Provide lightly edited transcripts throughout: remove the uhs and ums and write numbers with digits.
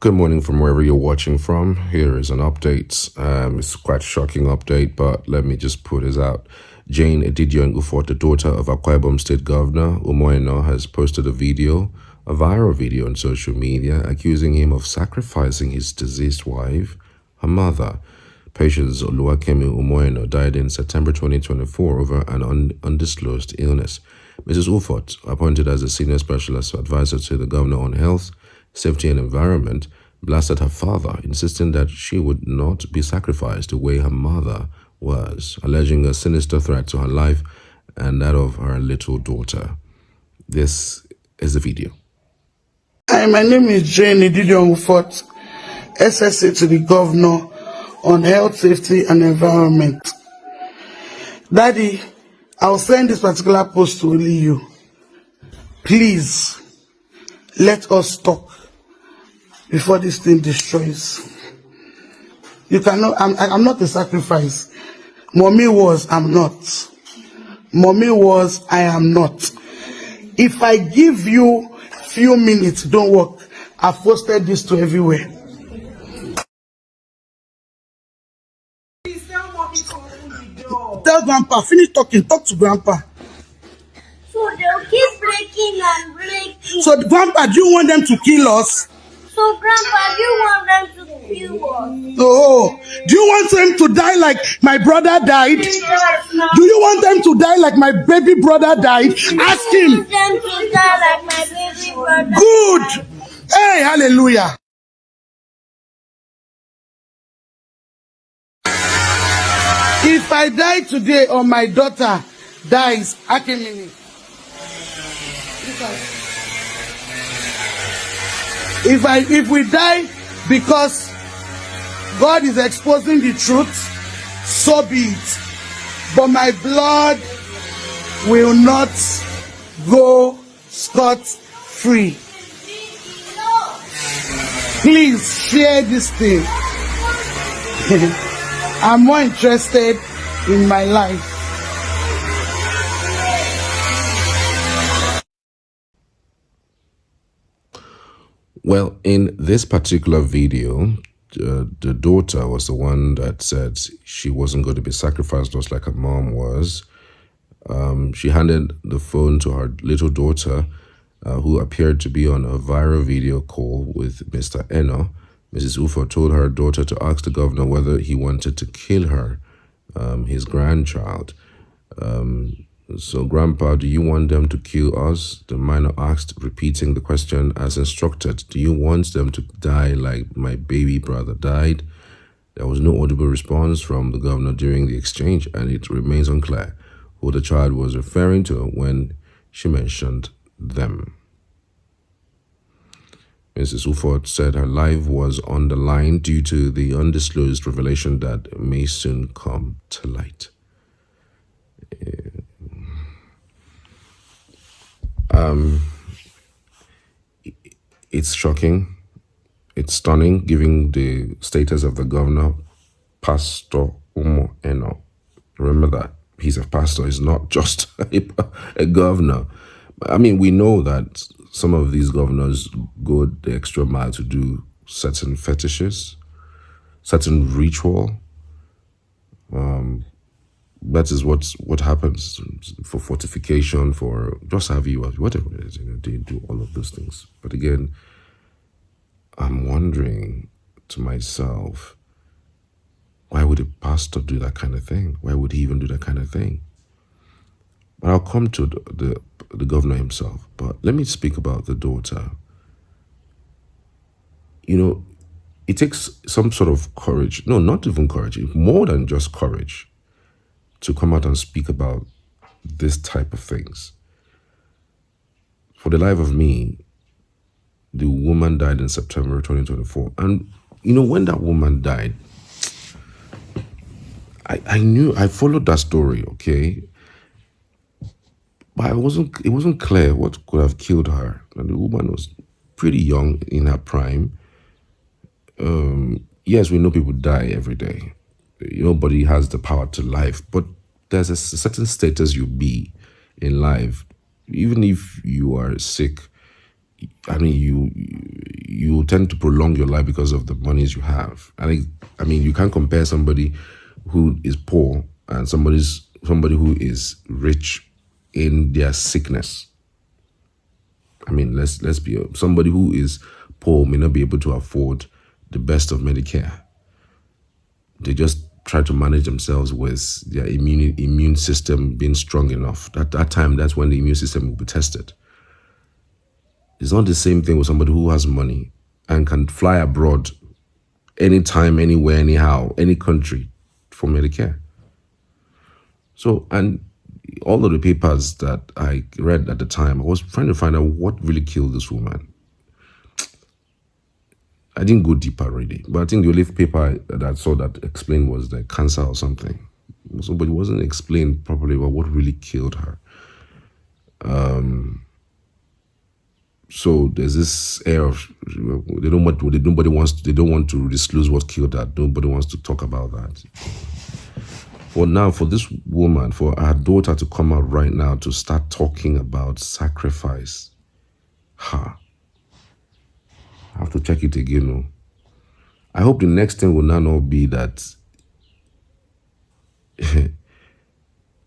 Good morning from wherever you're watching from. Here is an update. It's quite a shocking update, but let me just put this out. Jane Edidiong Ufot, the daughter of Akwa Ibom State Governor Umo Eno, has posted a viral video on social media, accusing him of sacrificing his deceased wife, her mother. Patients Oluwakemi Umo Eno died in September 2024 over an undisclosed illness. Mrs. Ufot, appointed as a senior specialist advisor to the governor on health, safety and environment, blasted her father, insisting that she would not be sacrificed the way her mother was, alleging a sinister threat to her life and that of her little daughter. This is the video. Hi, my name is Jane Edidiong Ufot, SSA to the governor on health, safety and environment. Daddy, I'll send this particular post to only you. Please, let us talk before this thing destroys. You cannot, I'm not a sacrifice. Mommy was, I'm not. Mommy was, I am not. If I give you a few minutes, don't work. I've posted this to everywhere. Please tell mommy to open the door. Tell Grandpa, finish talking, talk to Grandpa. So they'll keep breaking and breaking. So Grandpa, do you want them to kill us? So Grandpa, do you want them to kill us? Oh, do you want them to die like my brother died? Do you want them to die like my baby brother died? Ask him. Want them to die like my baby brother? Good. Hey, hallelujah. If I die today or my daughter dies, Akemini. If we die because God is exposing the truth, so be it. But my blood will not go scot-free. Please share this thing. I'm more interested in my life. Well, in this particular video, the daughter was the one that said she wasn't going to be sacrificed just like her mom was. She handed the phone to her little daughter, who appeared to be on a viral video call with Mr. Eno. Mrs. Ufot told her daughter to ask the governor whether he wanted to kill her, his grandchild. So, Grandpa, do you want them to kill us? The minor asked, repeating the question as instructed. Do you want them to die like my baby brother died? There was no audible response from the governor during the exchange, and it remains unclear who the child was referring to when she mentioned them. Mrs. Ufot said her life was on the line due to the undisclosed revelation that may soon come to light. It's shocking. It's stunning, given the status of the governor, Pastor Umo Eno. Remember that he's a pastor. He's not just a governor. I mean, we know that some of these governors go the extra mile to do certain fetishes, certain ritual. That is what happens for fortification, for just have you, whatever it is, they do all of those things. But again, I'm wondering to myself, why would a pastor do that kind of thing? Why would he even do that kind of thing? But I'll come to the governor himself. But let me speak about the daughter. You know, it takes some sort of courage. No, not even courage. More than just courage to come out and speak about this type of things. For the life of me, the woman died in September 2024. And, you know, when that woman died, I followed that story, okay? But it wasn't clear what could have killed her. And the woman was pretty young, in her prime. Yes, we know people die every day. Nobody has the power to life, but there's a certain status you be in life. Even if you are sick, I mean, you tend to prolong your life because of the monies you have. I mean, you can't compare somebody who is poor and somebody who is rich in their sickness. I mean, let's be somebody who is poor may not be able to afford the best of Medicare. They just try to manage themselves with their immune system being strong enough. That time, that's when the immune system will be tested. It's not the same thing with somebody who has money and can fly abroad anytime, anywhere, anyhow, any country for Medicare. So, and all of the papers that I read at the time, I was trying to find out what really killed this woman. I didn't go deeper really, but I think the only paper that I saw that explained was the cancer or something. So, but it wasn't explained properly about what really killed her. So there's this air of they don't want to disclose what killed her. Nobody wants to talk about that. For now, for this woman, for her daughter to come out right now to start talking about sacrifice, I have to check it again. No? I hope the next thing will not be that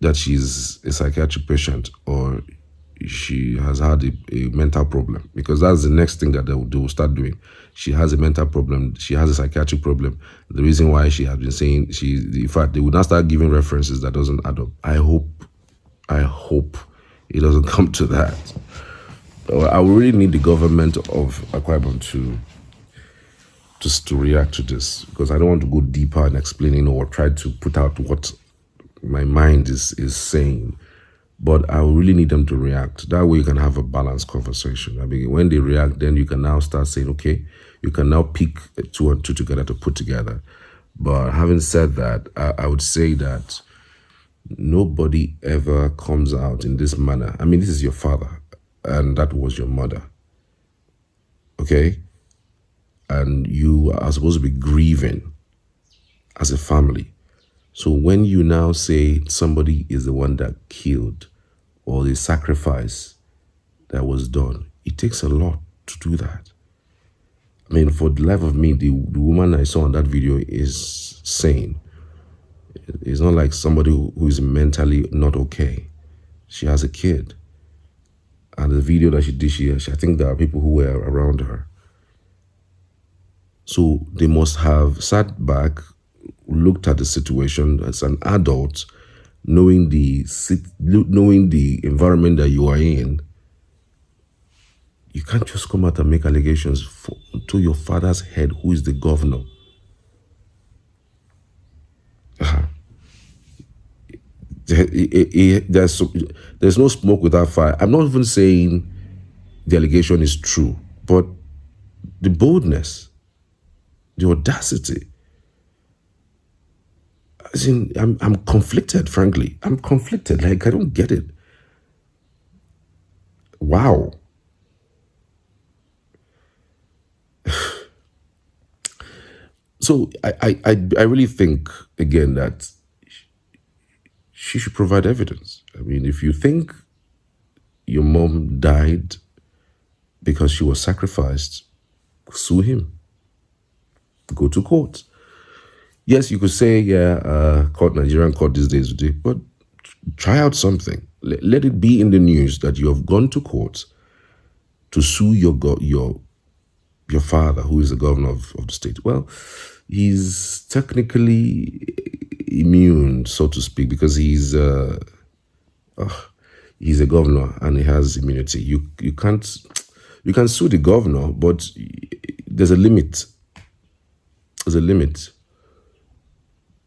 that she's a psychiatric patient or she has had a mental problem, because that's the next thing that they will start doing. She has a mental problem. She has a psychiatric problem. The reason why she has been saying in fact, they will not start giving references that doesn't add up. I hope it doesn't come to that. I will really need the government of Akwa Ibom to react to this, because I don't want to go deeper in explaining or try to put out what my mind is saying. But I really need them to react. That way you can have a balanced conversation. I mean, when they react, then you can now start saying, okay, you can now pick two and two together to put together. But having said that, I would say that nobody ever comes out in this manner. I mean, this is your father and that was your mother. Okay? And you are supposed to be grieving as a family. So when you now say somebody is the one that killed or the sacrifice that was done, it takes a lot to do that. I mean, for the life of me, the woman I saw in that video is sane. It's not like somebody who is mentally not okay. She has a kid. And the video that she did, I think there are people who were around her. So they must have sat back, looked at the situation as an adult, knowing the environment that you are in. You can't just come out and make allegations to your father's head, who is the governor. There's no smoke without fire. I'm not even saying the allegation is true, but the boldness, the audacity. As in, I'm conflicted, frankly. I'm conflicted. Like, I don't get it. Wow. So I really think, again, that she should provide evidence. I mean, if you think your mom died because she was sacrificed, sue him. Go to court. Yes, you could say, Nigerian court these days, but try out something. Let it be in the news that you have gone to court to sue your father, who is the governor of the state. Well, he's technically immune, so to speak, because he's a governor and he has immunity. You can sue the governor, but there's a limit. There's a limit.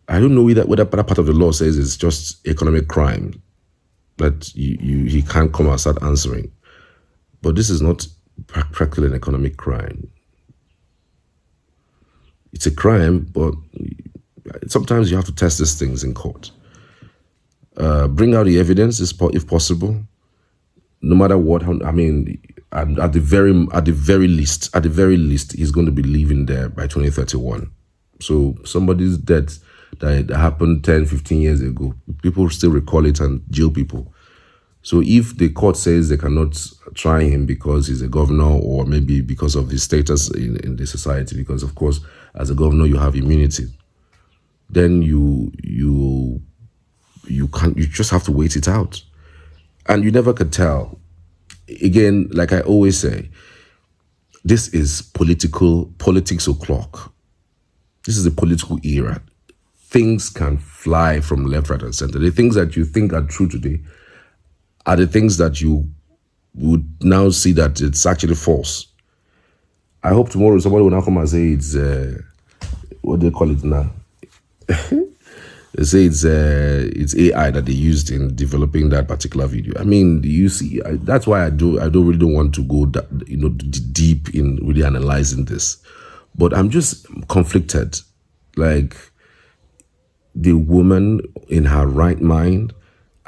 I don't know whether that part of the law says it's just economic crime that he can't come and start answering. But this is not practically an economic crime. It's a crime, but sometimes you have to test these things in court. Bring out the evidence if possible. No matter what, I mean, at the very least, he's going to be leaving there by 2031. So somebody's death that happened 10, 15 years ago, people still recall it and jail people. So if the court says they cannot try him because he's a governor, or maybe because of his status in the society, because of course as a governor you have immunity, then you just have to wait it out. And you never could tell. Again, like I always say, this is politics o'clock. This is a political era. Things can fly from left, right, and center. The things that you think are true today are the things that you would now see that it's actually false. I hope tomorrow somebody will now come and say it's, what do they call it now? They say it's AI that they used in developing that particular video. I mean, you see, that's why I don't really want to go deep in really analyzing this. But I'm just conflicted. Like, the woman in her right mind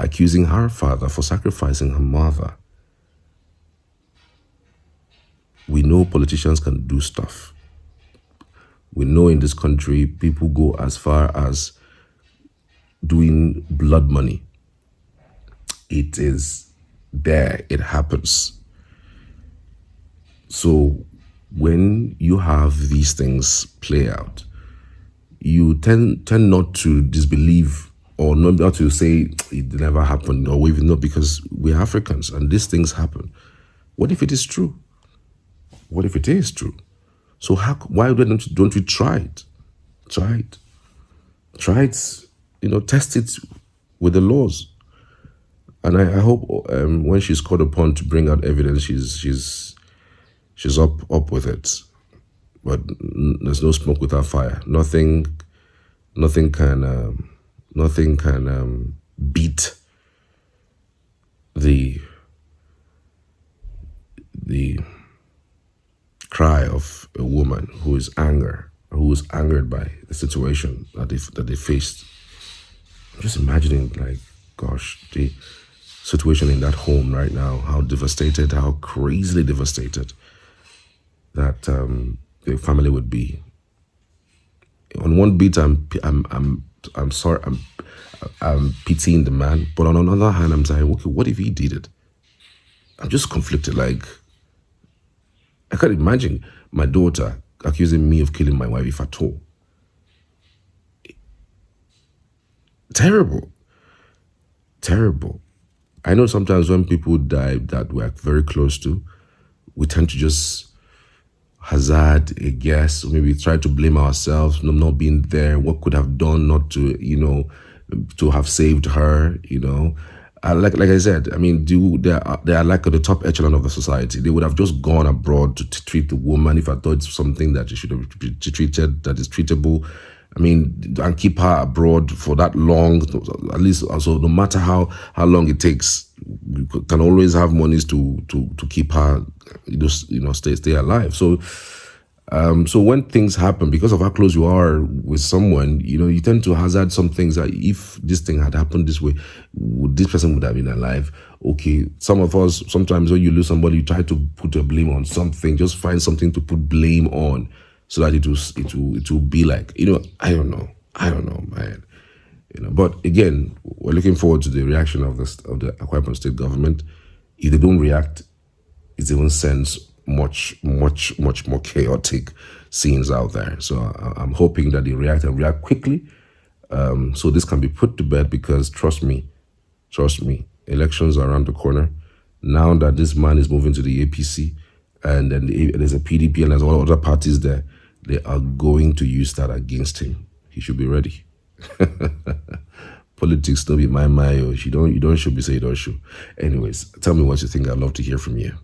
accusing her father for sacrificing her mother. We know politicians can do stuff. We know in this country people go as far as doing blood money. It is there, it happens. So when you have these things play out, you tend not to disbelieve, or not to say it never happened, or even not, because we're Africans and these things happen. What if it is true? What if it is true? So why don't we try it? Try it. Try it, test it with the laws. And I hope when she's called upon to bring out evidence, she's up with it. But there's no smoke without fire. Nothing can beat the cry of a woman who is angered by the situation that they faced. I'm just imagining, like, gosh, the situation in that home right now, how devastated, how crazily devastated that the family would be. On one beat, I'm sorry, I'm pitying the man, but on another hand, I'm saying, okay, what if he did it? I'm just conflicted. Like, I can't imagine my daughter accusing me of killing my wife, if at all. Terrible. Terrible. I know sometimes when people die that we're very close to, we tend to just hazard a guess, or maybe try to blame ourselves, not being there, what could have done not to, to have saved her, Like I said, I mean, they are like at the top echelon of the society. They would have just gone abroad to treat the woman if I thought it's something that should have been treated, that is treatable. I mean, and keep her abroad for that long, at least. Also, no matter how long it takes, you can always have monies to keep her, stay alive. So, so when things happen, because of how close you are with someone, you tend to hazard some things that if this thing had happened this way, this person would have been alive. Okay, some of us, sometimes when you lose somebody, you try to put a blame on something, just find something to put blame on so that it will be like, I don't know, man. But again, we're looking forward to the reaction of the Akwa Ibom state government. If they don't react, it even sends much more chaotic scenes out there. So I'm hoping that they react and react quickly, so this can be put to bed, because trust me, elections are around the corner. Now that this man is moving to the APC, and then there's a PDP and there's all other parties there, they are going to use that against him. He should be ready. Politics don't be my. You don't should be say you don't should. Anyways, tell me what you think. I'd love to hear from you.